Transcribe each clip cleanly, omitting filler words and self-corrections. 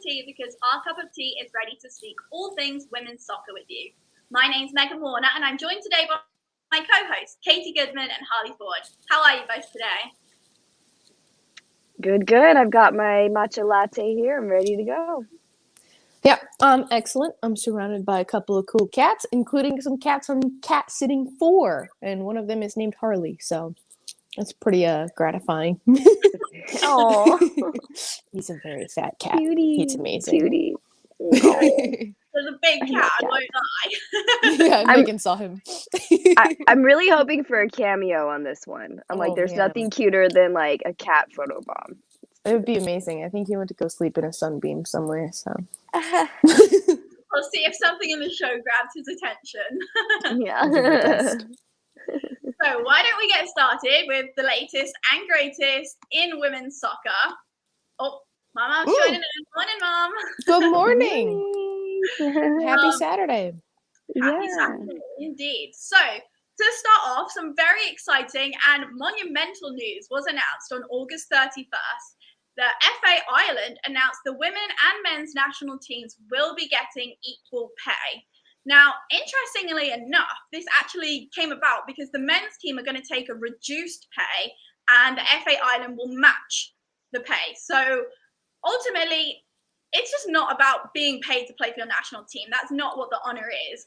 tea because our cup of tea is ready to speak all things women's soccer with you. My name's Megan Warner, and I'm joined today by my co-hosts, Katie Goodman and Harlie Ford. How are you both today? Good. I've got my matcha latte here. I'm ready to go. Yeah, I'm excellent. I'm surrounded by a couple of cool cats, including some cats on cat sitting 4, and one of them is named Harlie, so that's pretty gratifying. Oh, He's a very fat cat. cutie. He's amazing. Cutie. Oh, There's a big cat, I won't lie. Yeah, Megan saw him. I'm really hoping for a cameo on this one. I'm like, there's nothing cuter than like a cat photo bomb. It would be amazing. I think he went to go sleep in a sunbeam somewhere, so. We'll see if something in the show grabs his attention. Yeah. So why don't we get started with the latest and greatest in women's soccer? Oh, my mom's joining in. Morning, Mom. Good morning. Happy Saturday. Happy Saturday, indeed. So, to start off, some very exciting and monumental news was announced on August 31st. The FA Ireland announced the women and men's national teams will be getting equal pay. Now, interestingly enough, this actually came about because the men's team are going to take a reduced pay and the FA Ireland will match the pay. So, ultimately, it's just not about being paid to play for your national team. That's not what the honor is.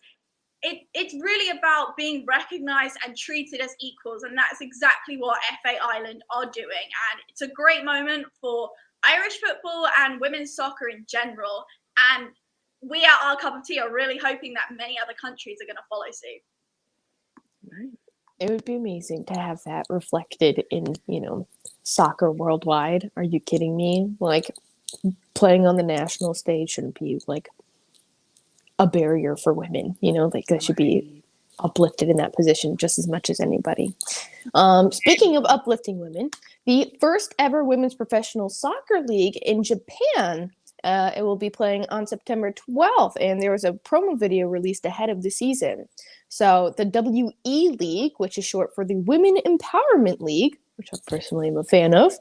It's really about being recognised and treated as equals, and that's exactly what FA Ireland are doing. And it's a great moment for Irish football and women's soccer in general. And we at Our Cup of Tea are really hoping that many other countries are going to follow suit. Right. It would be amazing to have that reflected in, soccer worldwide. Are you kidding me? Like, playing on the national stage shouldn't be like a barrier for women, like they should be uplifted in that position just as much as anybody. Speaking of uplifting women, the first ever women's professional soccer league in Japan, it will be playing on September 12th, and there was a promo video released ahead of the season. So the WE League, which is short for the Women Empowerment League, which I personally am a fan of.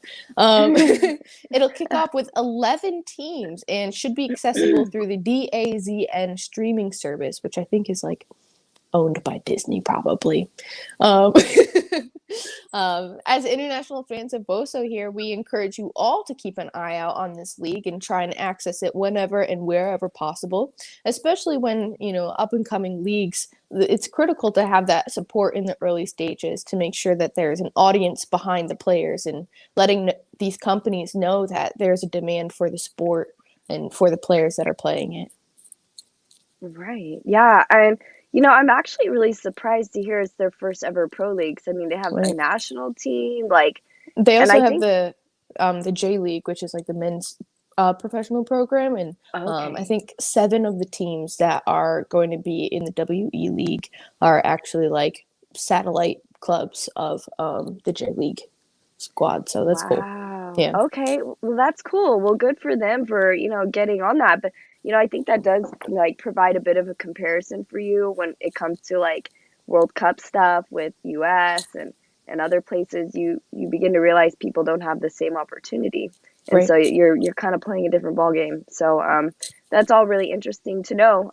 It'll kick off with 11 teams and should be accessible through the DAZN streaming service, which I think is like owned by Disney, probably. As international fans of Boso here, we encourage you all to keep an eye out on this league and try and access it whenever and wherever possible, especially when, up and coming leagues. It's critical to have that support in the early stages to make sure that there's an audience behind the players and letting these companies know that there's a demand for the sport and for the players that are playing it. Right. Yeah. And, I'm actually really surprised to hear it's their first ever pro leagues. I mean, they have a national team, they also have the J League, which is like the men's professional program, and I think 7 of the teams that are going to be in the WE League are actually like satellite clubs of the J League squad. So that's cool. Yeah. Okay. Well, that's cool. Well, good for them for getting on that. But I think that does provide a bit of a comparison for you when it comes to World Cup stuff with US and other places. You begin to realize people don't have the same opportunity. And so you're kind of playing a different ball game. So that's all really interesting to know.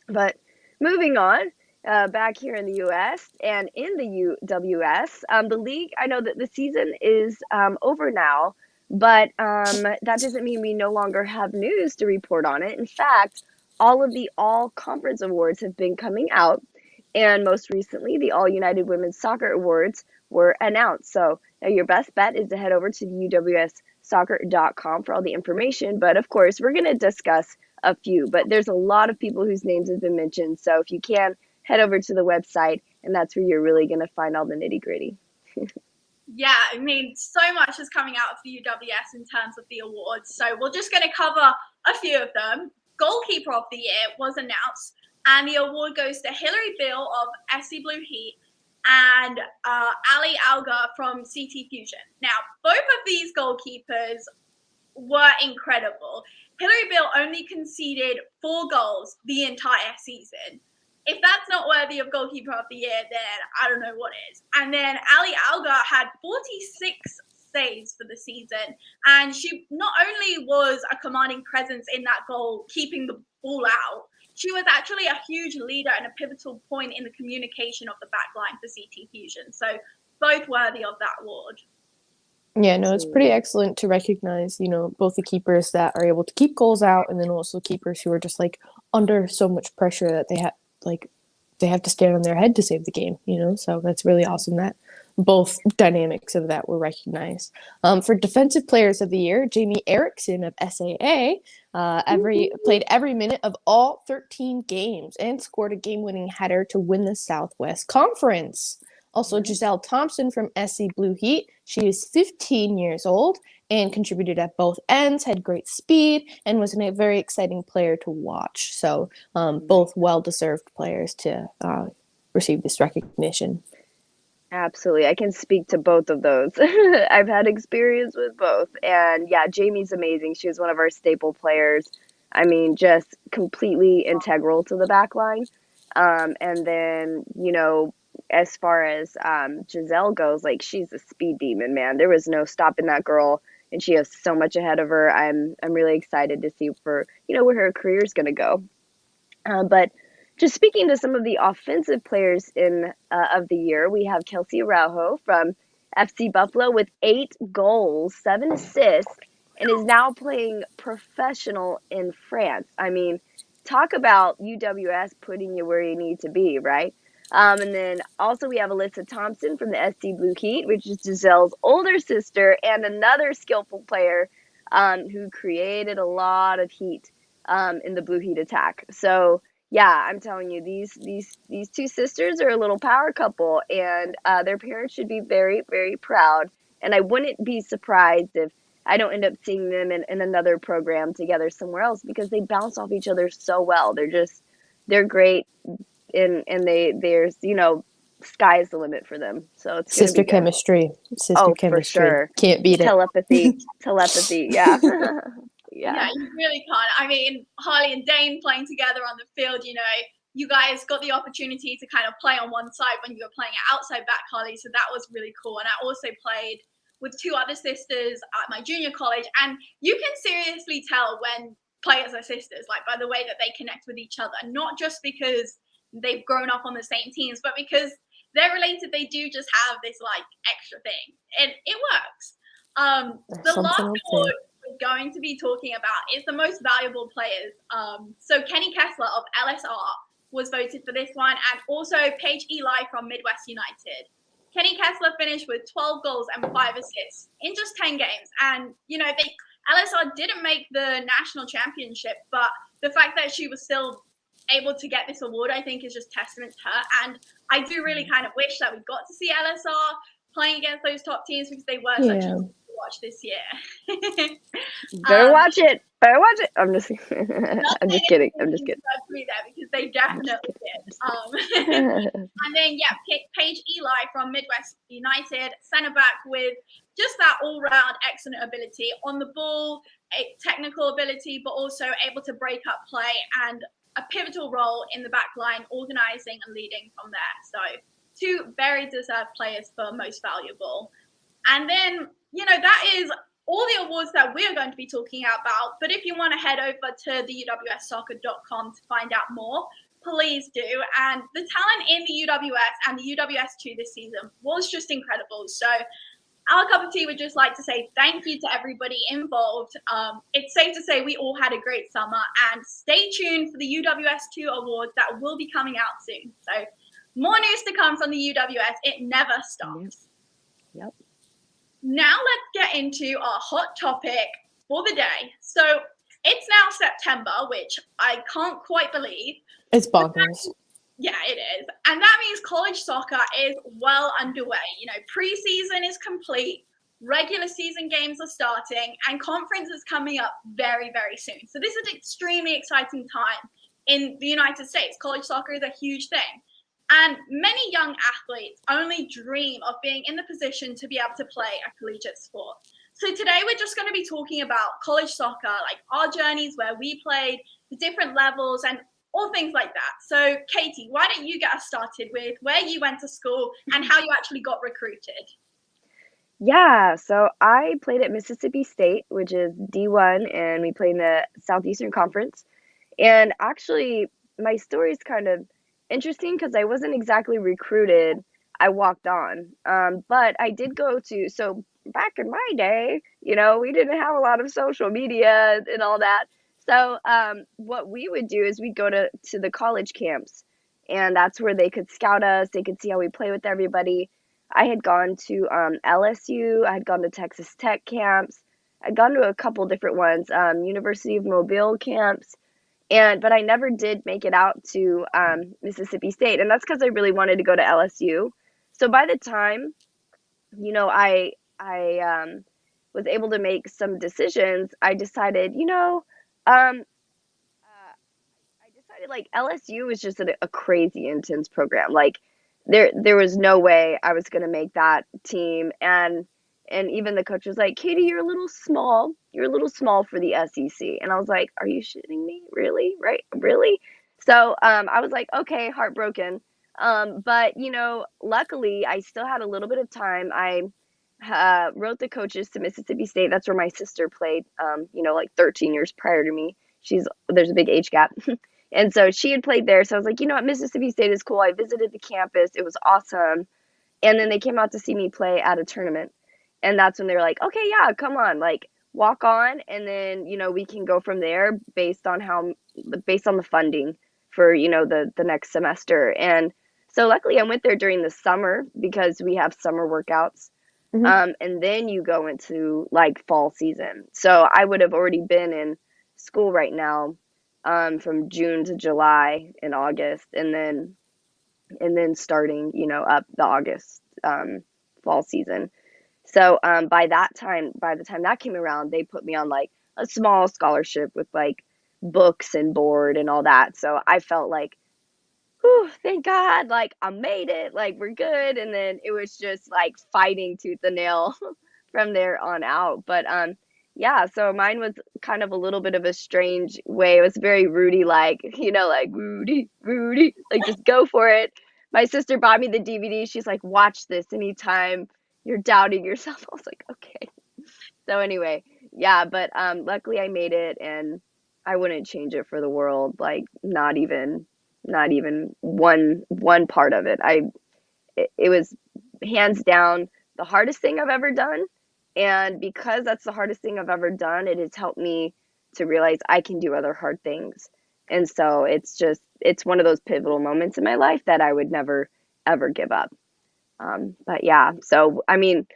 But moving on, back here in the U.S. and in the UWS, the league, I know that the season is over now, but that doesn't mean we no longer have news to report on it. In fact, all of the All-Conference Awards have been coming out. And most recently, the All United Women's Soccer Awards were announced. So your best bet is to head over to uwssoccer.com for all the information. But of course, we're going to discuss a few. But there's a lot of people whose names have been mentioned. So if you can, head over to the website, and that's where you're really going to find all the nitty gritty. Yeah, I mean, so much is coming out of the UWS in terms of the awards. So we're just going to cover a few of them. Goalkeeper of the Year was announced, and the award goes to Hilary Bill of SC Blue Heat and Ali Alga from CT Fusion. Now, both of these goalkeepers were incredible. Hilary Bill only conceded 4 goals the entire season. If that's not worthy of Goalkeeper of the Year, then I don't know what is. And then Ali Alga had 46 saves for the season. And she not only was a commanding presence in that goal, keeping the ball out, she was actually a huge leader and a pivotal point in the communication of the backline for CT Fusion. So both worthy of that award. Yeah, no, it's pretty excellent to recognize, both the keepers that are able to keep goals out and then also keepers who are just like under so much pressure that they have to stand on their head to save the game, So that's really awesome that both dynamics of that were recognized. For Defensive Players of the Year, Jamie Erickson of SAA played every minute of all 13 games and scored a game-winning header to win the Southwest Conference. Also, Alyssa Thompson from SC Blue Heat. She is 15 years old and contributed at both ends, had great speed, and was a very exciting player to watch. So both well-deserved players to receive this recognition. Absolutely. I can speak to both of those. I've had experience with both. And yeah, Jamie's amazing. She was one of our staple players. I mean, just completely integral to the back line. And then, as far as Giselle goes, like, she's a speed demon, man. There was no stopping that girl, and she has so much ahead of her. I'm really excited to see where her career is going to go. But just speaking to some of the offensive players of the year, we have Kelsey Araujo from FC Buffalo with 8 goals, 7 assists, and is now playing professional in France. I mean, talk about UWS putting you where you need to be, right? And then also we have Alyssa Thompson from the SC Blue Heat, which is Giselle's older sister and another skillful player who created a lot of heat in the Blue Heat attack. So yeah, I'm telling you, these two sisters are a little power couple, and their parents should be very, very proud. And I wouldn't be surprised if I don't end up seeing them in another program together somewhere else, because they bounce off each other so well. They're great. And there's sky's the limit for them. So it's sister chemistry. Sister chemistry. For sure. Can't beat telepathy. Yeah. Yeah, you really can't. I mean, Harlie and Dane playing together on the field, you guys got the opportunity to kind of play on one side when you were playing outside back, Harlie. So that was really cool. And I also played with 2 other sisters at my junior college. And you can seriously tell when players are sisters, like by the way that they connect with each other, not just because they've grown up on the same teams, but because they're related. They do just have this like extra thing, and it works. The last award we're going to be talking about is the most valuable players. So Kenny Kessler of LSR was voted for this one, and also Paige Eli from Midwest United. Kenny Kessler finished with 12 goals and 5 assists in just 10 games, and LSR didn't make the national championship, but the fact that she was still able to get this award, I think, is just testament to her. And I do really kind of wish that we got to see LSR playing against those top teams, because they were such a watch this year. Better watch it. I'm just kidding. I'm just kidding. Because they definitely did. And then Paige Eli from Midwest United, centre back, with just that all-round excellent ability on the ball, technical ability, but also able to break up play and a pivotal role in the back line, organising and leading from there. So 2 very deserved players for most valuable. And then, that is all the awards that we're going to be talking about. But if you want to head over to the UWSsoccer.com to find out more, please do. And the talent in the UWS and the UWS2 this season was just incredible. So our cup of tea would just like to say thank you to everybody involved. It's safe to say we all had a great summer, and stay tuned for the UWS2 awards that will be coming out soon. So more news to come from the UWS. It never stops. Yep. Now let's get into our hot topic for the day. So it's now September, which I can't quite believe. It's bonkers. Yeah, it is. And that means college soccer is well underway. Preseason is complete, regular season games are starting, and conference is coming up very, very soon. So this is an extremely exciting time in the United States. College soccer is a huge thing. And many young athletes only dream of being in the position to be able to play a collegiate sport. So today we're just going to be talking about college soccer, like our journeys, where we played, the different levels, and all things like that. So Katie, why don't you get us started with where you went to school and how you actually got recruited? Yeah, so I played at Mississippi State, which is D1, and we played in the Southeastern Conference. And actually, my story is kind of interesting because I wasn't exactly recruited. I walked on. But I did go to, so back in my day, we didn't have a lot of social media and all that. So what we would do is we'd go to the college camps, and that's where they could scout us. They could see how we play with everybody. I had gone to LSU. I had gone to Texas Tech camps. I'd gone to a couple different ones, University of Mobile camps, but I never did make it out to Mississippi State, and that's because I really wanted to go to LSU. So by the time I was able to make some decisions, I decided um, I decided like LSU was just a crazy intense program. Like there was no way I was gonna make that team, and even the coach was like, "Katie, you're a little small. You're a little small for the SEC." And I was like, "Are you shitting me? Really? Right? Really?" So I was like, "Okay, heartbroken." But luckily, I still had a little bit of time. I wrote the coaches to Mississippi State. That's where my sister played. Like 13 years prior to me. There's a big age gap. And so she had played there. So I was like, you know what, Mississippi State is cool. I visited the campus. It was awesome. And then they came out to see me play at a tournament. And that's when they were like, okay, yeah, come on, like walk on. And then, we can go from there based on the funding for, the next semester. And so luckily I went there during the summer because we have summer workouts. Mhm. And then you go into like fall season. So I would have already been in school right now, from June to July and August, and then starting, up the August fall season. So by the time that came around, they put me on like a small scholarship with like books and board and all that. So I felt like, whew, thank God, like I made it, like we're good. And then it was just like fighting tooth and nail from there on out. But yeah, so mine was kind of a little bit of a strange way. It was very Rudy like, like Rudy, Rudy, like just go for it. My sister bought me the DVD. She's like, watch this anytime you're doubting yourself. I was like, okay. So anyway, yeah, but luckily I made it, and I wouldn't change it for the world. Like not even one part of it. It was hands down the hardest thing I've ever done. And because that's the hardest thing I've ever done, it has helped me to realize I can do other hard things. And so it's one of those pivotal moments in my life that I would never ever give up. But yeah, so I mean,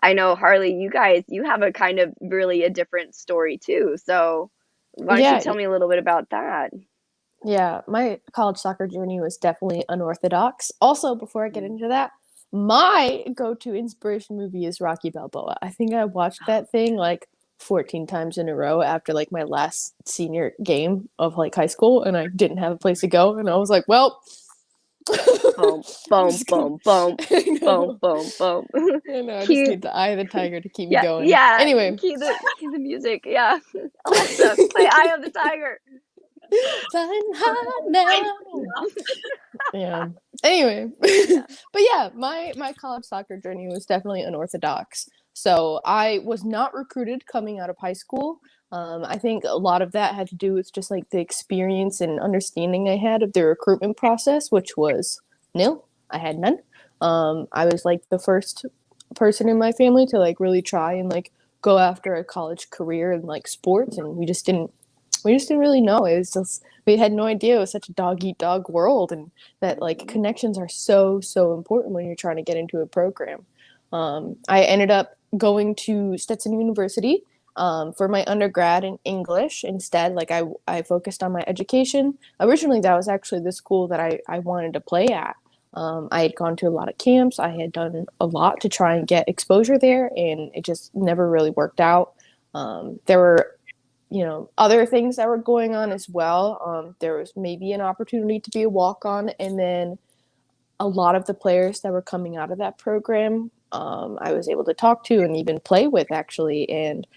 I know Harlie, you have a kind of really a different story too. So why don't you Yeah, tell me a little bit about that? yeah. My college soccer journey was definitely unorthodox. Also, before I get into that, my go-to inspiration movie is Rocky Balboa. I think I watched that thing like 14 times in a row after like my last senior game of like high school, and I didn't have a place to go, and I was like, well, Boom, I'm boom, just gonna. boom, boom, I boom, know. boom, boom. I know. I just Cue, need the eye of the tiger to keep me yeah, going. yeah. Anyway, Cue the music. Yeah, Alexa, play "Eye of the Tiger." flying high I now. Yeah. Anyway, Yeah. but yeah, my college soccer journey was definitely unorthodox. So I was not recruited coming out of high school. I think a lot of that had to do with just like the experience and understanding I had of the recruitment process, which was nil. I had none. I was like the first person in my family to like really try and like go after a college career in like sports, and we just didn't really know. It was just we had no idea it was such a dog eat dog world, and that like connections are so important when you're trying to get into a program. I ended up going to Stetson University for my undergrad in English instead. Like I focused on my education. Originally, that was actually the school that I wanted to play at. I had gone to a lot of camps. I had done a lot to try and get exposure there, and it just never really worked out. There were other things that were going on as well. There was maybe an opportunity to be a walk on, and then a lot of the players that were coming out of that program, I was able to talk to and even play with actually, and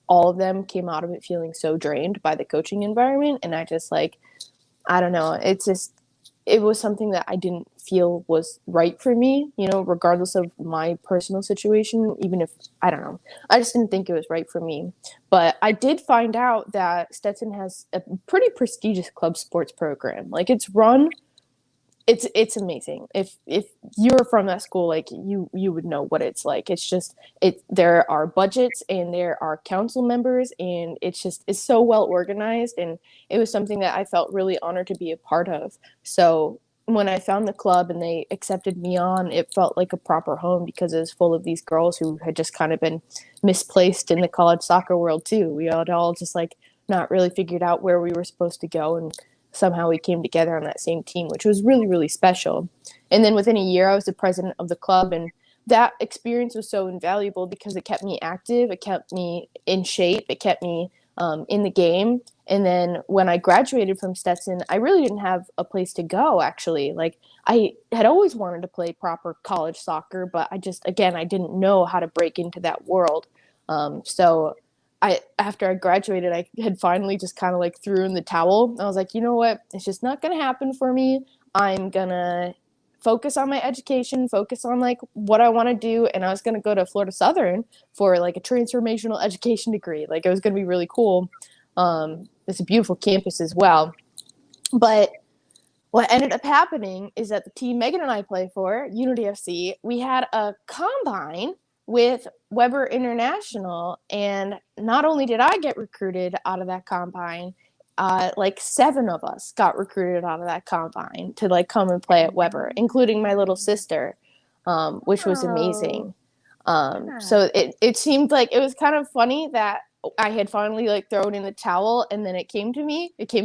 all of them came out of it feeling so drained by the coaching environment, and I just like I don't know, it's just it was something that I didn't feel was right for me, you know, regardless of my personal situation, even if, I don't know, I just didn't think it was right for me. But I did find out that Stetson has a pretty prestigious club sports program. Like, it's amazing. If you're from that school, like, you would know what it's like. It's just, there are budgets and there are council members, and it's so well organized, and it was something that I felt really honored to be a part of. So when I found the club and they accepted me on, it felt like a proper home, because it was full of these girls who had just kind of been misplaced in the college soccer world too. We had all just like not really figured out where we were supposed to go, and somehow we came together on that same team, which was really, really special. And then within a year, I was the president of the club, and that experience was so invaluable because it kept me active, it kept me in shape, it kept me in the game. And then when I graduated from Stetson, I really didn't have a place to go, actually. Like, I had always wanted to play proper college soccer, but I didn't know how to break into that world. So after I graduated, I had finally just kind of like threw in the towel. I was like, you know what? It's just not going to happen for me. I'm going to focus on my education, focus on like what I want to do. And I was going to go to Florida Southern for like a transformational education degree. Like, it was going to be really cool. It's a beautiful campus as well. But what ended up happening is that the team Megan and I play for, Unity FC, we had a combine with Weber International, and not only did I get recruited out of that combine, like 7 of us got recruited out of that combine to like come and play at Weber, including my little sister, which was amazing. So it seemed like it was kind of funny that I had finally like thrown in the towel, and then it came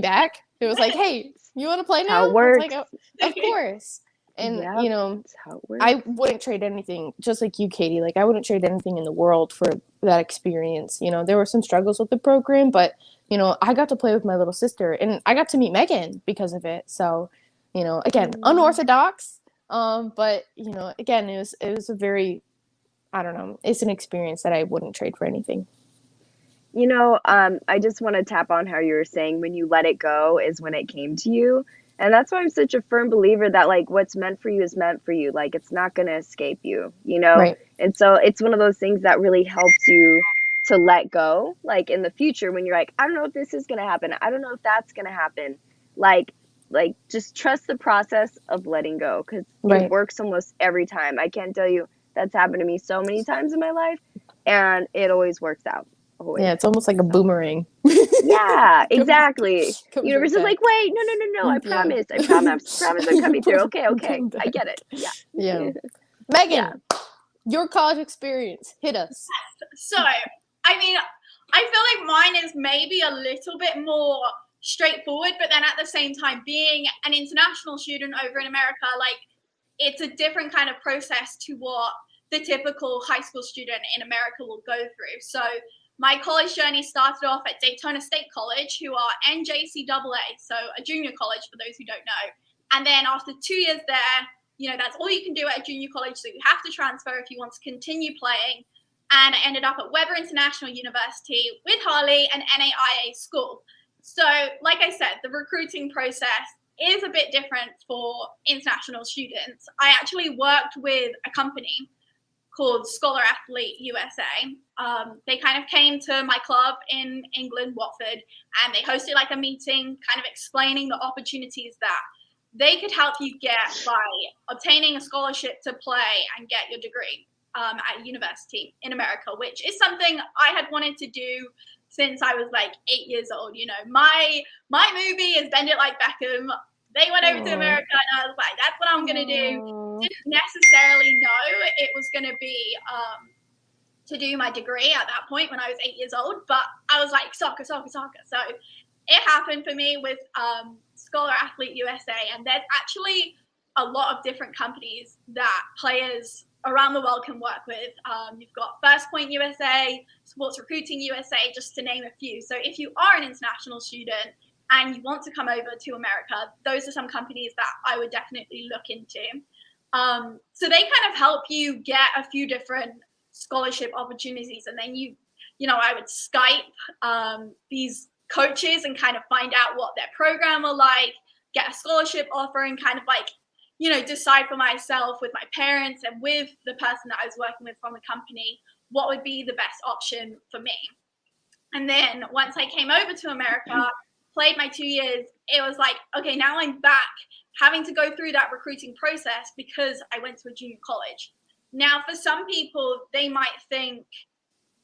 back. It was like, hey, you want to play now? How it works. Like, oh, of course. And, Yep, you know, that's how it works. I wouldn't trade anything, just like you, Katie. Like, I wouldn't trade anything in the world for that experience. You know, there were some struggles with the program, but, you know, I got to play with my little sister, and I got to meet Megan because of it. So, you know, again, unorthodox. But, you know, again, it was a very, I don't know, it's an experience that I wouldn't trade for anything. You know, I just want to tap on how you were saying when you let it go is when it came to you. And that's why I'm such a firm believer that like what's meant for you is meant for you. Like, it's not going to escape you, you know? Right. And so it's one of those things that really helps you to let go. Like, in the future when you're like, I don't know if this is going to happen. I don't know if that's going to happen. Like just trust the process of letting go, because it works almost every time. I can't tell you, that's happened to me so many times in my life, and it always works out. Always. Yeah, it's almost like a boomerang. Yeah, exactly. Universe is like, wait, no, I promise I'm coming through. Okay, I get it. Yeah. Megan, your college experience, hit us. So, I mean, I feel like mine is maybe a little bit more straightforward, but then at the same time, being an international student over in America, like, it's a different kind of process to what the typical high school student in America will go through. So my college journey started off at Daytona State College, who are NJCAA, so a junior college for those who don't know. And then after 2 years there, you know, that's all you can do at a junior college, so you have to transfer if you want to continue playing. And I ended up at Weber International University with Harlie, an NAIA school. So, like I said, the recruiting process is a bit different for international students. I actually worked with a company called Scholar Athlete USA. They kind of came to my club in England, Watford, and they hosted like a meeting kind of explaining the opportunities that they could help you get by obtaining a scholarship to play and get your degree at university in America, which is something I had wanted to do since I was like 8 years old. You know, my movie is Bend It Like Beckham. They went over to America, and I was like, that's what I'm going to do. Didn't necessarily know it was going to be to do my degree at that point when I was 8 years old, but I was like, soccer. So it happened for me with Scholar Athlete USA, and there's actually a lot of different companies that players around the world can work with. You've got First Point USA, Sports Recruiting USA, just to name a few. So if you are an international student and you want to come over to America, those are some companies that I would definitely look into. So they kind of help you get a few different scholarship opportunities, and then you know, I would Skype these coaches and kind of find out what their program are like. get a scholarship offer and kind of like, decide for myself with my parents and with the person that I was working with from the company, what would be the best option for me. And then once I came over to America, played my 2 years, it was like, okay, now I'm back having to go through that recruiting process because I went to a junior college. Now, for some people, they might think,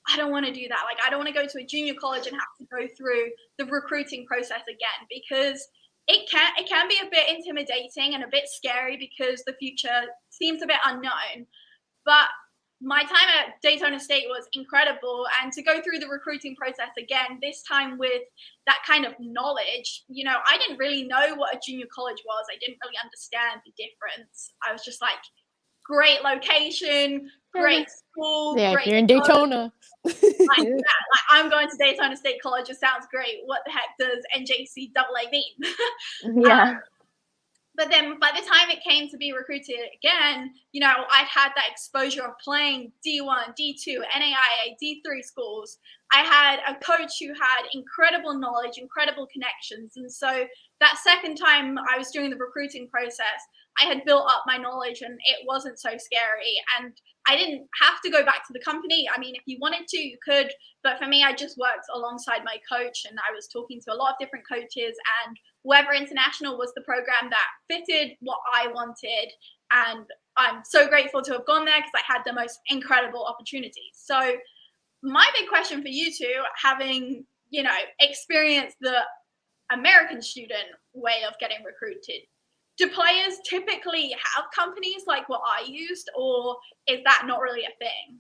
I don't want to do that. Like, I don't want to go to a junior college and have to go through the recruiting process again, because it can be a bit intimidating and a bit scary because the future seems a bit unknown. But my time at Daytona State was incredible, and to go through the recruiting process again, this time with that kind of knowledge, I didn't really know what a junior college was. I didn't really understand the difference. I was just like, great location, great school. Yeah, great you're in Daytona. I'm going to Daytona State College. It sounds great. What the heck does NJCAA mean? Yeah. But then by the time it came to be recruited again, I'd had that exposure of playing D1, D2, NAIA, D3 schools. I had a coach who had incredible knowledge, incredible connections. And so that second time I was doing the recruiting process, I had built up my knowledge and it wasn't so scary. And I didn't have to go back to the company. I mean, if you wanted to, you could. But for me, I just worked alongside my coach and I was talking to a lot of different coaches, and Weber International was the program that fitted what I wanted. And I'm so grateful to have gone there because I had the most incredible opportunities. So my big question for you two, having, experienced the American student way of getting recruited, do players typically have companies like what I used, or is that not really a thing?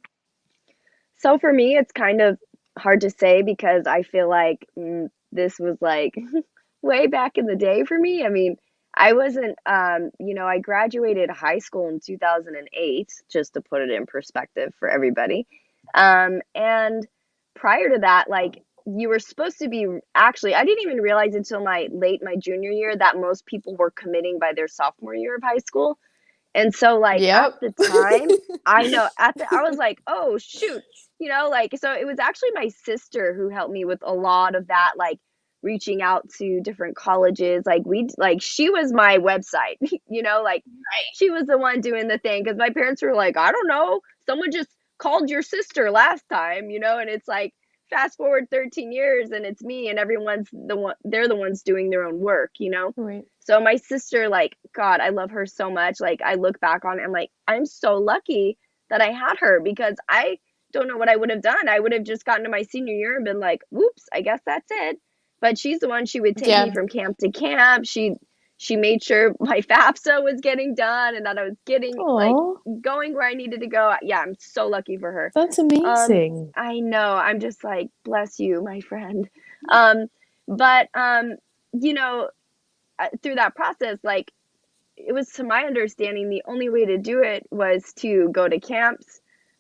So for me, it's kind of hard to say because I feel like this was like way back in the day for me. I mean, I wasn't, I graduated high school in 2008, just to put it in perspective for everybody. And prior to that, like, you were supposed to be actually, I didn't even realize until my junior year that most people were committing by their sophomore year of high school. And so, like, Yep. at the time, I know, I was like, oh, shoot, so it was actually my sister who helped me with a lot of that, like, reaching out to different colleges. Like, she was my website, like, Right. she was the one doing the thing, because my parents were like, I don't know, someone just called your sister last time, and it's like, fast forward 13 years and it's me, and they're the ones doing their own work, Right. So my sister, like, God, I love her so much. Like, I look back on it, I'm like, I'm so lucky that I had her, because I don't know what I would have done. I would have just gotten to my senior year and been like, whoops, I guess that's it. But she's the one, she would take me from camp to camp. She made sure my FAFSA was getting done and that I was getting like going where I needed to go. Yeah, I'm so lucky for her. That's amazing. I know. I'm just like, bless you, my friend. But through that process, like, it was, to my understanding, the only way to do it was to go to camps,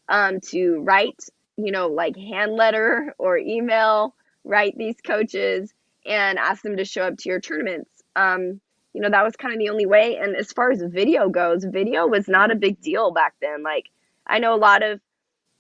to write, like, hand letter or email, write these coaches and ask them to show up to your tournaments. That was kind of the only way. And as far as video goes, video was not a big deal back then. Like, I know a lot of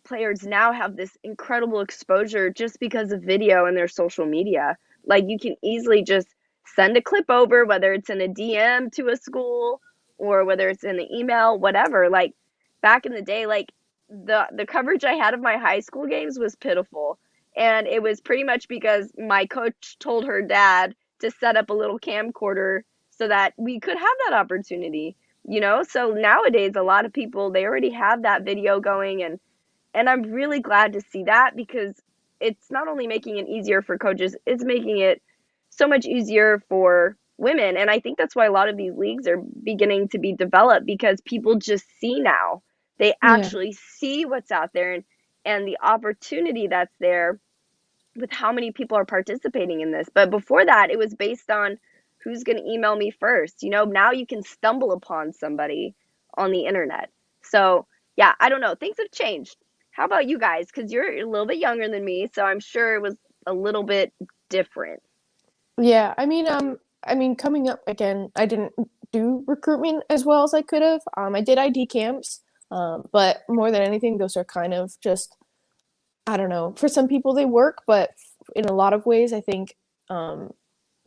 players now have this incredible exposure just because of video and their social media. Like, you can easily just send a clip over, whether it's in a DM to a school or whether it's in an email, whatever. Like, back in the day, like, the coverage I had of my high school games was pitiful. And it was pretty much because my coach told her dad to set up a little camcorder so that we could have that opportunity, So nowadays, a lot of people, they already have that video going, and I'm really glad to see that, because it's not only making it easier for coaches, it's making it so much easier for women. And I think that's why a lot of these leagues are beginning to be developed, because people just see now. They actually see what's out there and the opportunity that's there with how many people are participating in this. But before that, it was based on who's going to email me first. Now you can stumble upon somebody on the internet. So, yeah, I don't know. Things have changed. How about you guys? Because you're a little bit younger than me, so I'm sure it was a little bit different. Yeah, I mean, coming up again, I didn't do recruitment as well as I could have. I did ID camps, but more than anything, those are kind of just, I don't know. For some people, they work, but in a lot of ways, I think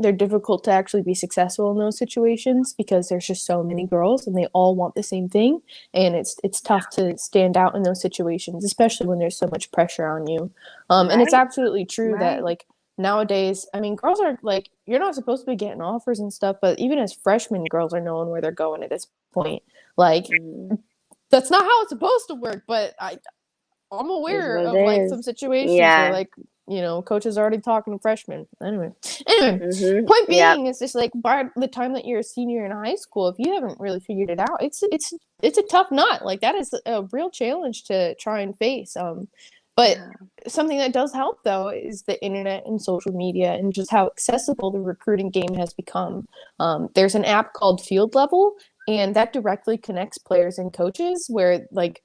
they're difficult to actually be successful in those situations because there's just so many girls and they all want the same thing, and it's tough to stand out in those situations, especially when there's so much pressure on you. And it's Right. absolutely true that Right. like nowadays, I mean, girls are like, you're not supposed to be getting offers and stuff, but even as freshmen, girls are knowing where they're going at this point. Like, that's not how it's supposed to work, but I'm aware Is what of it like is. some situations where Yeah. like, you know, coaches are already talking to freshmen. Anyway, point Yep. being is just like by the time that you're a senior in high school, if you haven't really figured it out, it's a tough nut. Like that is a real challenge to try and face. But Yeah. something that does help though is the internet and social media and just how accessible the recruiting game has become. There's an app called Field Level, and that directly connects players and coaches where like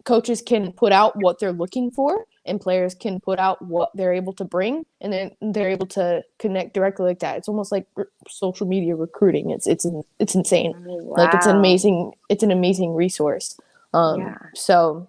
coaches can put out what they're looking for and players can put out what they're able to bring, and then they're able to connect directly like that. It's almost like social media recruiting. It's insane. Oh, Like it's wow. an amazing resource. Yeah. So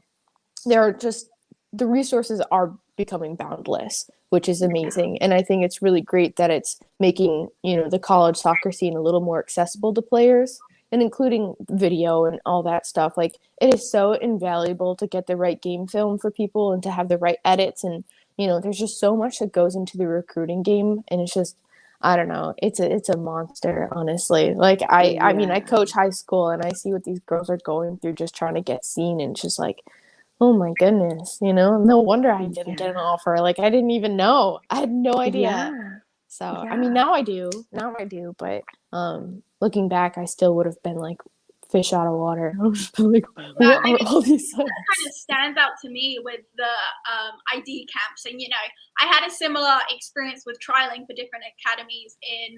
there are just, the resources are becoming boundless, which is amazing. And I think it's really great that it's making, you know, the college soccer scene a little more accessible to players, and including video and all that stuff. Like it is so invaluable to get the right game film for people and to have the right edits. And, you know, there's just so much that goes into the recruiting game. And it's just, I don't know, it's a monster, honestly. Like I mean, I coach high school and I see what these girls are going through just trying to get seen, and it's just like, oh my goodness, you know, no wonder I didn't get an offer. Like I didn't even know. I had no idea. Yeah. So, I mean, now I do, but looking back, I still would have been like fish out of water. I would have been like, what are all these kind of stands out to me with the ID camps, and you know, I had a similar experience with trialing for different academies in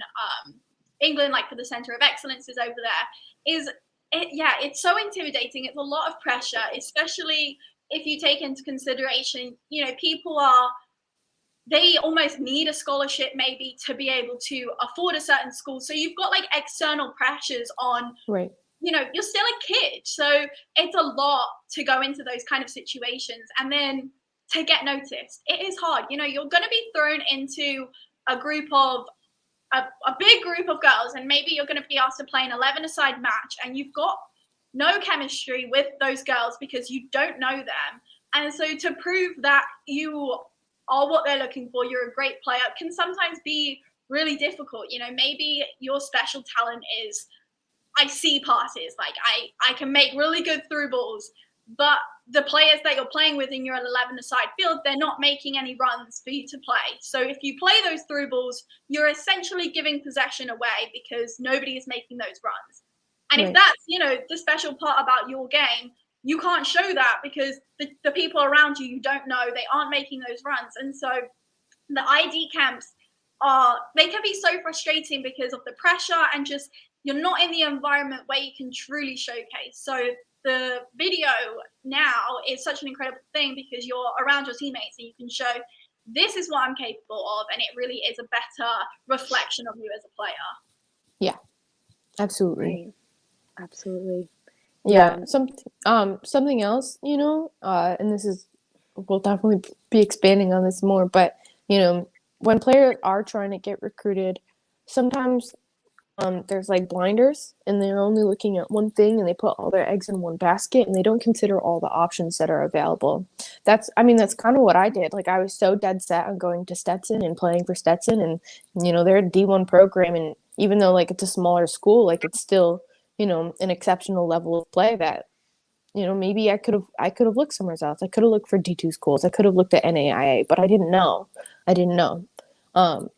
England, like for the Center of Excellence is over there. It's so intimidating. It's a lot of pressure, especially if you take into consideration, you know, they almost need a scholarship maybe to be able to afford a certain school. So you've got like external pressures on, right. You know, you're still a kid. So it's a lot to go into those kind of situations. And then to get noticed, it is hard. You know, you're going to be thrown into a big group of girls, and maybe you're going to be asked to play an 11-a-side match, and you've got no chemistry with those girls because you don't know them. And so to prove that you are what they're looking for, you're a great player, can sometimes be really difficult. You know, maybe your special talent is I see passes, like I can make really good through balls, but the players that you're playing with in your 11-a-side field, they're not making any runs for you to play. So if you play those through balls, you're essentially giving possession away because nobody is making those runs. And if that's, you know, the special part about your game, you can't show that because the people around you don't know, they aren't making those runs. And so the ID camps they can be so frustrating because of the pressure and just you're not in the environment where you can truly showcase. So the video now is such an incredible thing because you're around your teammates and you can show this is what I'm capable of, and it really is a better reflection of you as a player. Yeah, absolutely. Right. Absolutely. Yeah. Something else, you know, and this is, we'll definitely be expanding on this more, but you know, when players are trying to get recruited, sometimes there's like blinders and they're only looking at one thing and they put all their eggs in one basket and they don't consider all the options that are available. That's kind of what I did. Like I was so dead set on going to Stetson and playing for Stetson, and you know, they're a D1 program, and even though like it's a smaller school, like it's still, you know, an exceptional level of play that, you know, maybe I could have looked somewhere else. I could have looked for D2 schools. I could have looked at NAIA, but I didn't know.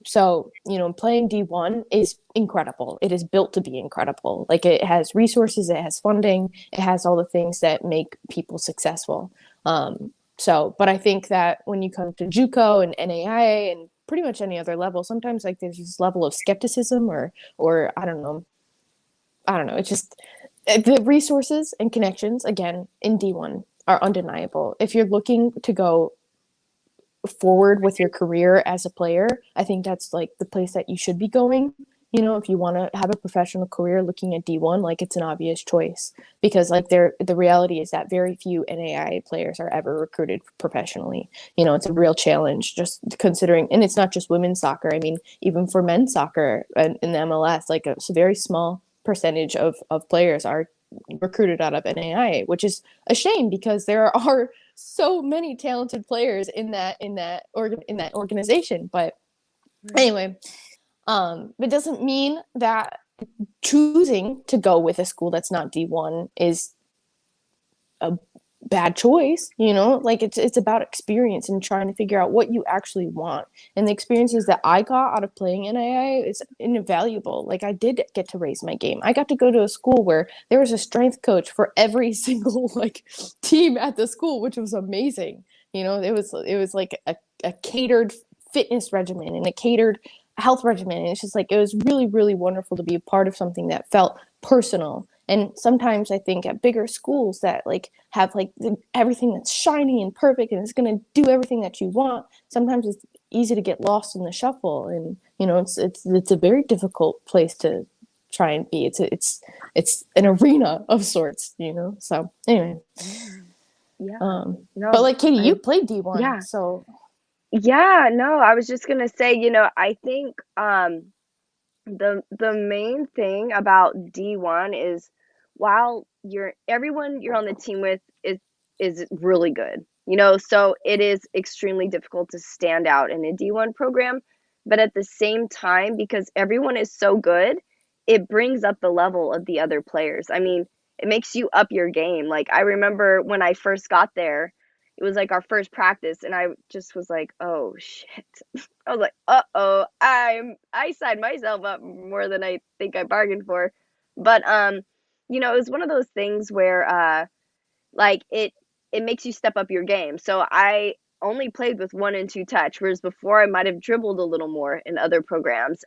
So, you know, playing D1 is incredible. It is built to be incredible. Like it has resources, it has funding, it has all the things that make people successful. But I think that when you come to JUCO and NAIA and pretty much any other level, sometimes like there's this level of skepticism or I don't know. It's just the resources and connections, again, in D1 are undeniable. If you're looking to go forward with your career as a player, I think that's like the place that you should be going. you know, if you want to have a professional career, looking at D1, like it's an obvious choice, because like the reality is that very few NAIA players are ever recruited professionally. You know, it's a real challenge just considering, and it's not just women's soccer. I mean, even for men's soccer in the MLS, like a very small percentage of players are recruited out of NAIA, which is a shame because there are so many talented players in that organization. But anyway, it doesn't mean that choosing to go with a school that's not D1 is a bad choice. You know, like it's about experience and trying to figure out what you actually want. And the experiences that I got out of playing NAIA is invaluable. Like I did get to raise my game. I got to go to a school where there was a strength coach for every single like team at the school, which was amazing. You know, it was like a catered fitness regimen and a catered health regimen. And it's just like, it was really, really wonderful to be a part of something that felt personal. And sometimes I think at bigger schools that like have like everything that's shiny and perfect and it's going to do everything that you want, sometimes it's easy to get lost in the shuffle. And, you know, it's a very difficult place to try and be. It's an arena of sorts, you know? So anyway. Yeah. No, but like Katie, you played D1. Yeah. So yeah, no, I was just gonna say, you know, I think the main thing about D1 is while everyone you're on the team with is really good, you know, so it is extremely difficult to stand out in a D1 program, but at the same time, because everyone is so good, it brings up the level of the other players. I mean, it makes you up your game. Like I remember when I first got there, it was like our first practice and I just was like, oh shit. I was like, uh-oh, I signed myself up more than I think I bargained for. But you know, it was one of those things where like it makes you step up your game. So I only played with 1 and 2 touch, whereas before I might have dribbled a little more in other programs.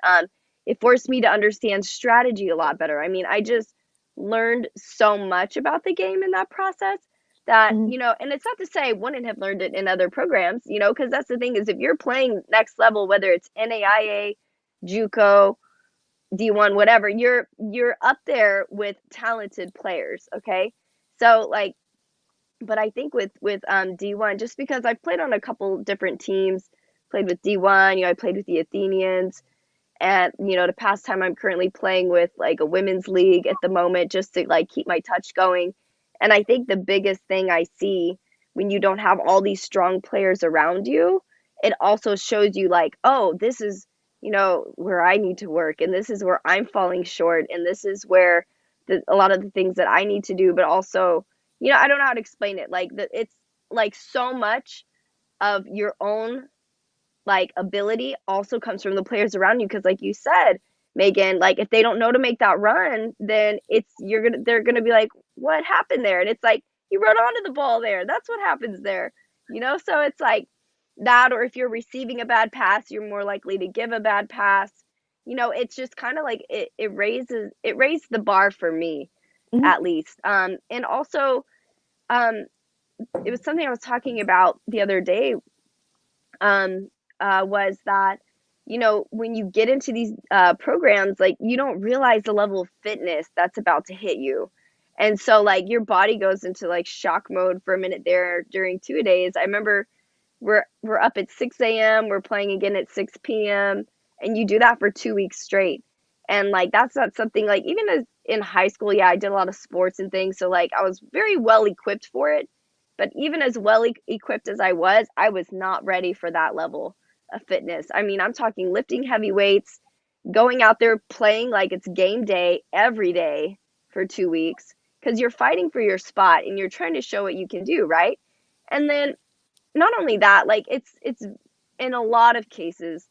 It forced me to understand strategy a lot better. I mean, I just learned so much about the game in that process that, you know, and it's not to say I wouldn't have learned it in other programs, you know, because that's the thing is if you're playing next level, whether it's NAIA, JUCO, D1, whatever, you're up there with talented players, okay? So like, but I think with D1, just because I've played on a couple different teams, played with D1, you know, I played with the Athenians, and you know, the past time I'm currently playing with like a women's league at the moment just to like keep my touch going. And I think the biggest thing I see when you don't have all these strong players around you, it also shows you like, oh, this is, you know, where I need to work and this is where I'm falling short and this is where a lot of the things that I need to do, but also, you know, I don't know how to explain it. Like it's like so much of your own like ability also comes from the players around you because like you said, Megan, like if they don't know to make that run, then they're gonna be like, what happened there? And it's like you run onto the ball there. That's what happens there. You know, so it's like that, or if you're receiving a bad pass, you're more likely to give a bad pass. You know, it's just kind of like it raised the bar for me, at least. And also it was something I was talking about the other day. Was that, you know, when you get into these programs, like you don't realize the level of fitness that's about to hit you. And so like your body goes into like shock mode for a minute there during 2 days. I remember we're up at 6 a.m. We're playing again at 6 p.m. And you do that for 2 weeks straight. And like that's not something like even as in high school, yeah, I did a lot of sports and things. So like I was very well equipped for it. But even as well equipped as I was not ready for that level of fitness. I mean, I'm talking lifting heavy weights, going out there playing like it's game day every day for 2 weeks because you're fighting for your spot and you're trying to show what you can do, right? And then not only that, like it's in a lot of cases,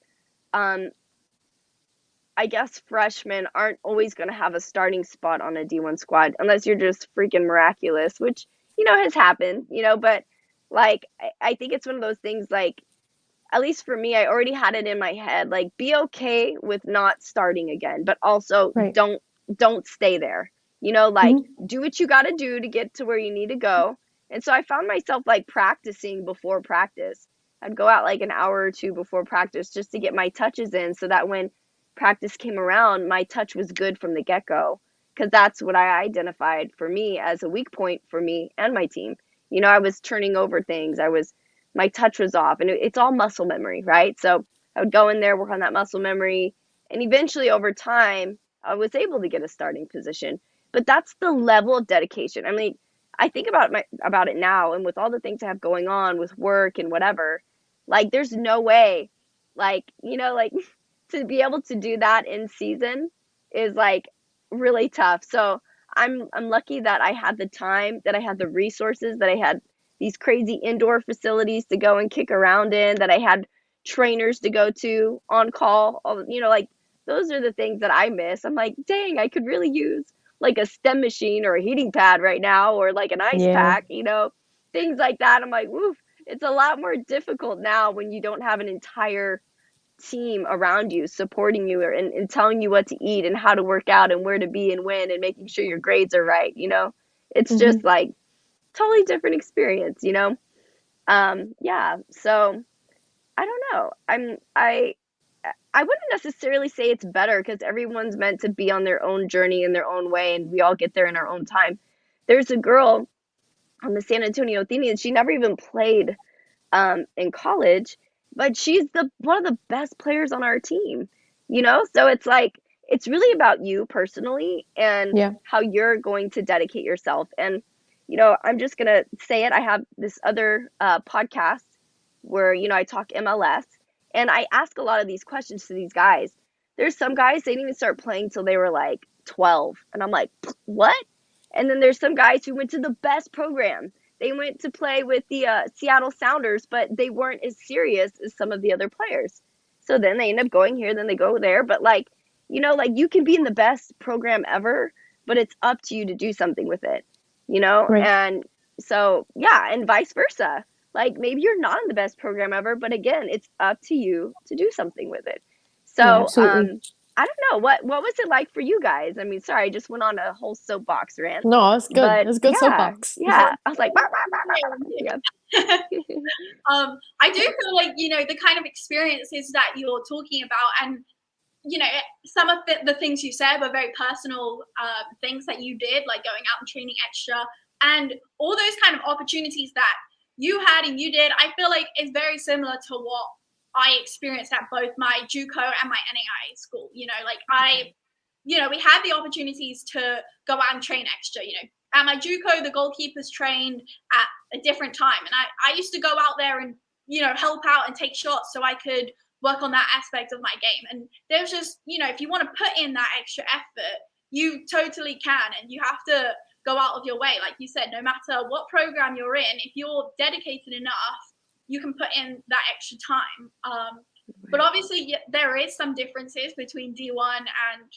I guess freshmen aren't always going to have a starting spot on a D1 squad unless you're just freaking miraculous, which, you know, has happened, you know, but like, I think it's one of those things, like, at least for me, I already had it in my head, like, be okay with not starting again, but also don't stay there, you know, like, do what you got to do to get to where you need to go. And so I found myself like practicing before practice. I'd go out like an hour or two before practice just to get my touches in so that when practice came around, my touch was good from the get-go, because that's what I identified for me as a weak point for me and my team. You know, I was turning over things. My touch was off, and it's all muscle memory, right? So I would go in there, work on that muscle memory, and eventually over time, I was able to get a starting position. But that's the level of dedication. I mean, I think about it now, and with all the things I have going on with work and whatever, like there's no way, like, you know, like to be able to do that in season is like really tough. So I'm lucky that I had the time, that I had the resources, that I had these crazy indoor facilities to go and kick around in, that I had trainers to go to on call. You know, like those are the things that I miss. I'm like, dang, I could really use like a stem machine or a heating pad right now, or like an ice Yeah. pack, you know, things like that. I'm like, woof, it's a lot more difficult now when you don't have an entire team around you supporting you and telling you what to eat and how to work out and where to be and when and making sure your grades are right, you know. It's just like totally different experience, you know. Yeah, so I don't know. I wouldn't necessarily say it's better, because everyone's meant to be on their own journey in their own way, and we all get there in our own time. There's a girl on the San Antonio Athenians. She never even played in college, but she's one of the best players on our team, you know? So it's like, it's really about you personally and Yeah. how you're going to dedicate yourself. And, you know, I'm just going to say it. I have this other podcast where, you know, I talk MLS, and I ask a lot of these questions to these guys. There's some guys, they didn't even start playing till they were like 12. And I'm like, what? And then there's some guys who went to the best program. They went to play with the Seattle Sounders, but they weren't as serious as some of the other players. So then they end up going here, then they go there. But like, you know, like you can be in the best program ever, but it's up to you to do something with it, you know? Right. And so, yeah, and vice versa. Like maybe you're not in the best program ever, but again, it's up to you to do something with it. So, Yeah, absolutely. I don't know, what was it like for you guys? I mean, sorry, I just went on a whole soapbox rant. No, it's good. But It's a good yeah, soapbox. yeah. I was like, "Bah, bah, bah, bah, bah." Yeah. I do feel like, you know, the kind of experiences that you're talking about, and you know, some of the things you said were very personal things that you did, like going out and training extra, and all those kind of opportunities that you had and you did, I feel like is very similar to what I experienced at both my JUCO and my NAIA school. You know, like we had the opportunities to go out and train extra. You know, at my JUCO, the goalkeepers trained at a different time, and I used to go out there and, you know, help out and take shots so I could work on that aspect of my game. And there's just, you know, if you want to put in that extra effort, you totally can, and you have to go out of your way. Like you said, no matter what program you're in, if you're dedicated enough, you can put in that extra time. But obviously there is some differences between D1 and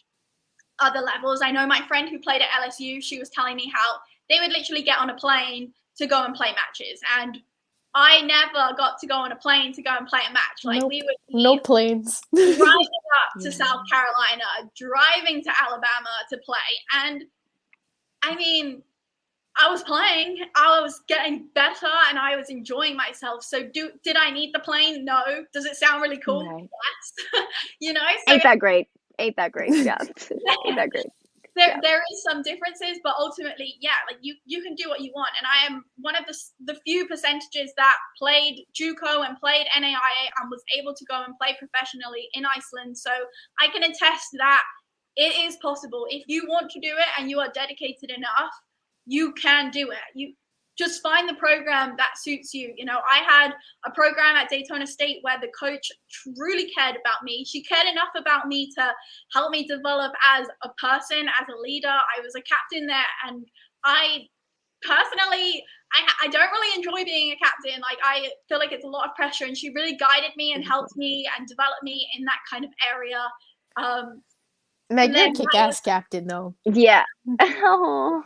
other levels. I know my friend who played at LSU, she was telling me how they would literally get on a plane to go and play matches, and I never got to go on a plane to go and play a match. Like Nope. we would be No planes. driving up to South Carolina, driving to Alabama to play. And I mean, I was playing, I was getting better, and I was enjoying myself. So did I need the plane? No. Does it sound really cool? Right. Yes. You know, so Ain't that great? Ain't that great? Yeah. Ain't that great? there is some differences, but ultimately, yeah, like you can do what you want. And I am one of the few percentages that played JUCO and played NAIA and was able to go and play professionally in Iceland. So I can attest that it is possible. If you want to do it and you are dedicated enough, you can do it. You just find the program that suits you. You know, I had a program at Daytona State where the coach truly cared about me. She cared enough about me to help me develop as a person, as a leader. I was a captain there, and I personally, I don't really enjoy being a captain. Like, I feel like it's a lot of pressure, and she really guided me and helped me and developed me in that kind of area. Meg, you're a kick-ass captain, though. Yeah. Oh.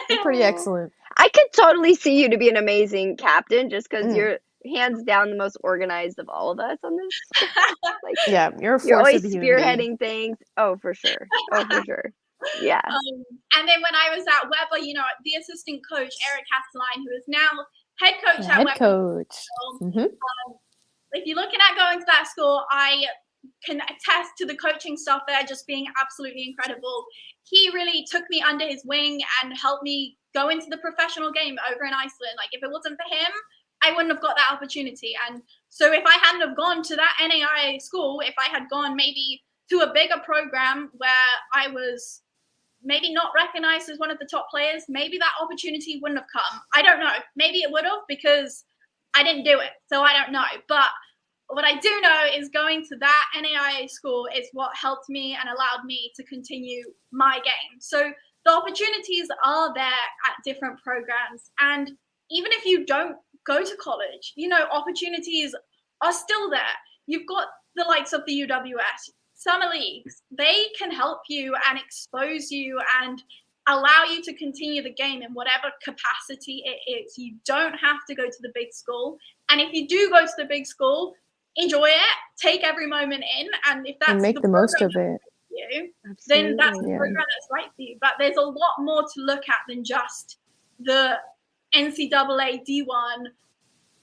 You're pretty excellent. I could totally see you to be an amazing captain, just because you're hands down the most organized of all of us on this. Like, yeah, you're always of spearheading things. Oh, for sure. Oh, for sure. Yeah. And then when I was at Weber, you know, the assistant coach, Eric Castelline, who is now head coach at Weber. Coach. If you're looking at going to that school, I can attest to the coaching staff there just being absolutely incredible. He really took me under his wing and helped me go into the professional game over in Iceland. Like, if it wasn't for him, I wouldn't have got that opportunity. And so if I hadn't have gone to that NAIA school, if I had gone maybe to a bigger program where I was maybe not recognized as one of the top players, maybe that opportunity wouldn't have come. I don't know. Maybe it would have, because I didn't do it. So I don't know. But what I do know is going to that NAIA school is what helped me and allowed me to continue my game. So the opportunities are there at different programs. And even if you don't go to college, you know, opportunities are still there. You've got the likes of the UWS, summer leagues. They can help you and expose you and allow you to continue the game in whatever capacity it is. You don't have to go to the big school. And if you do go to the big school, enjoy it, take every moment in, and if that's and make the most of it, then that's the program that's right for you. But there's a lot more to look at than just the NCAA D1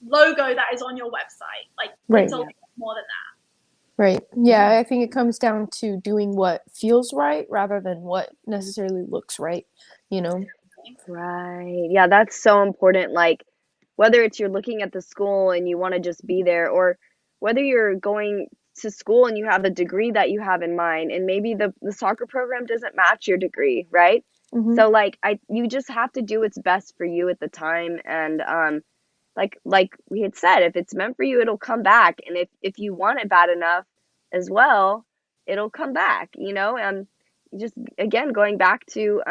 logo that is on your website. Like, it's a lot more than that. Right. Yeah, I think it comes down to doing what feels right rather than what necessarily looks right, you know? Right. Yeah, that's so important. Like, whether it's you're looking at the school and you want to just be there, or whether you're going to school and you have a degree that you have in mind, and maybe the soccer program doesn't match your degree, right? Mm-hmm. So like you just have to do what's best for you at the time. And like we had said, if it's meant for you, it'll come back. And if you want it bad enough as well, it'll come back, you know? And just, again, going back to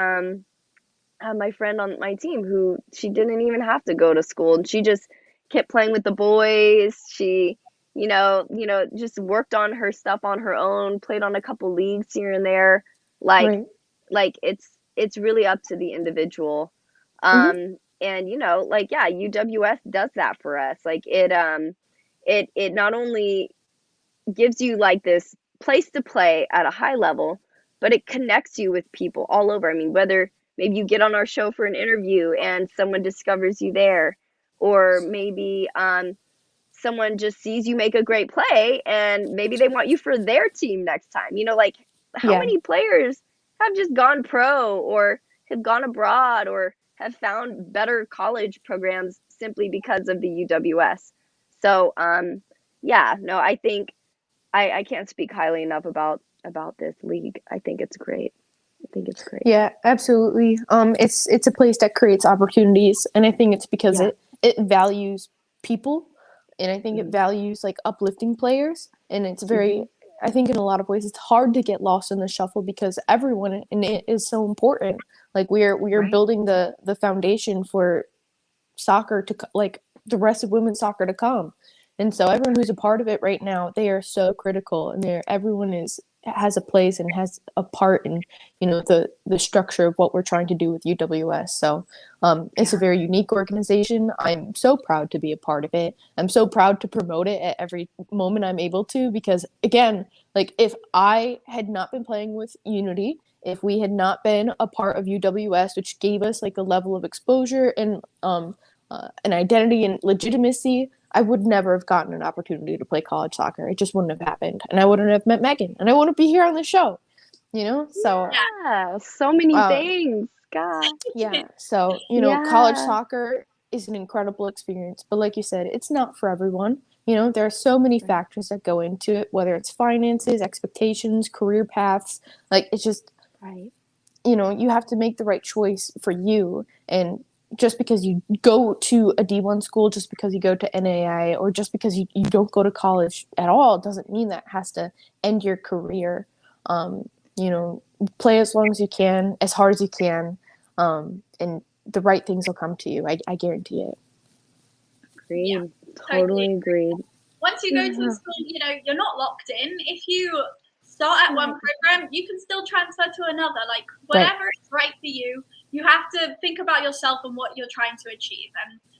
my friend on my team, who she didn't even have to go to school, and she just kept playing with the boys. She, you know, just worked on her stuff on her own, played on a couple leagues here and there. Like it's really up to the individual. And you know, like, yeah, UWS does that for us. Like, it not only gives you like this place to play at a high level, but it connects you with people all over. I mean, whether maybe you get on our show for an interview and someone discovers you there, or maybe someone just sees you make a great play and maybe they want you for their team next time. You know, like, how many players have just gone pro or have gone abroad or have found better college programs simply because of the UWS? So, yeah, no, I think I can't speak highly enough about this league. I think it's great. Yeah, absolutely. It's a place that creates opportunities, and I think it's because it values people, and I think it values like uplifting players, and it's very. I think in a lot of ways it's hard to get lost in the shuffle because everyone in it is so important. Like we are building the foundation for soccer to like the rest of women's soccer to come. And so everyone who's a part of it right now, they are so critical, and everyone has a place and has a part in, you know, the structure of what we're trying to do with UWS. So it's a very unique organization. I'm so proud to be a part of it. I'm so proud to promote it at every moment I'm able to, because again, like, if I had not been playing with Unity, if we had not been a part of UWS, which gave us like a level of exposure and an identity and legitimacy, I would never have gotten an opportunity to play college soccer. It just wouldn't have happened. And I wouldn't have met Megan. And I wouldn't be here on the show. You know? So yeah, so many things. God. Yeah. So, you know, college soccer is an incredible experience. But like you said, it's not for everyone. You know, there are so many factors that go into it, whether it's finances, expectations, career paths. Like, it's just, you know, you have to make the right choice for you. And just because you go to a D1 school, just because you go to NAI, or just because you don't go to college at all, doesn't mean that has to end your career. You know, play as long as you can, as hard as you can, and the right things will come to you. I guarantee it. Agreed. Yeah, totally agreed. Once you go to the school, you know, you're not locked in. If you start at one program, you can still transfer to another. Like, whatever is right for you, you have to think about yourself and what you're trying to achieve.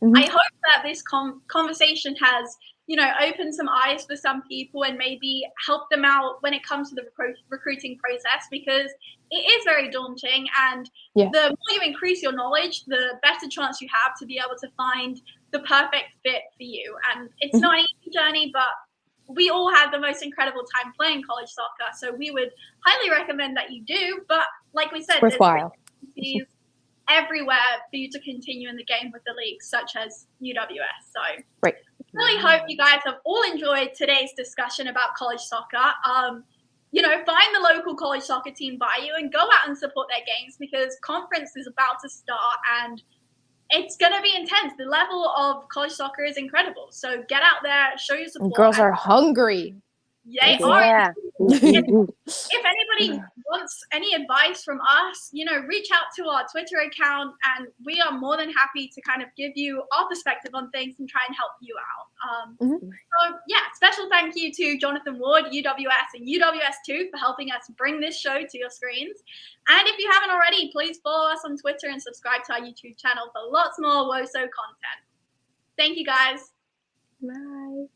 And I hope that this conversation has, you know, opened some eyes for some people and maybe help them out when it comes to the recruiting process, because it is very daunting. And the more you increase your knowledge, the better chance you have to be able to find the perfect fit for you. And it's not an easy journey, but we all had the most incredible time playing college soccer. So we would highly recommend that you do. But like we said, Worthwhile. There's everywhere for you to continue in the game with the leagues, such as UWS. So right. Really hope you guys have all enjoyed today's discussion about college soccer. You know, find the local college soccer team by you and go out and support their games, because conference is about to start and it's going to be intense. The level of college soccer is incredible. So get out there, show your support. And girls are hungry. They are. If anybody wants any advice from us, you know, reach out to our Twitter account and we are more than happy to kind of give you our perspective on things and try and help you out. So yeah, special thank you to Jonathan Ward, UWS and UWS2 for helping us bring this show to your screens. And if you haven't already, please follow us on Twitter and subscribe to our YouTube channel for lots more WOSO content. Thank you guys. Bye.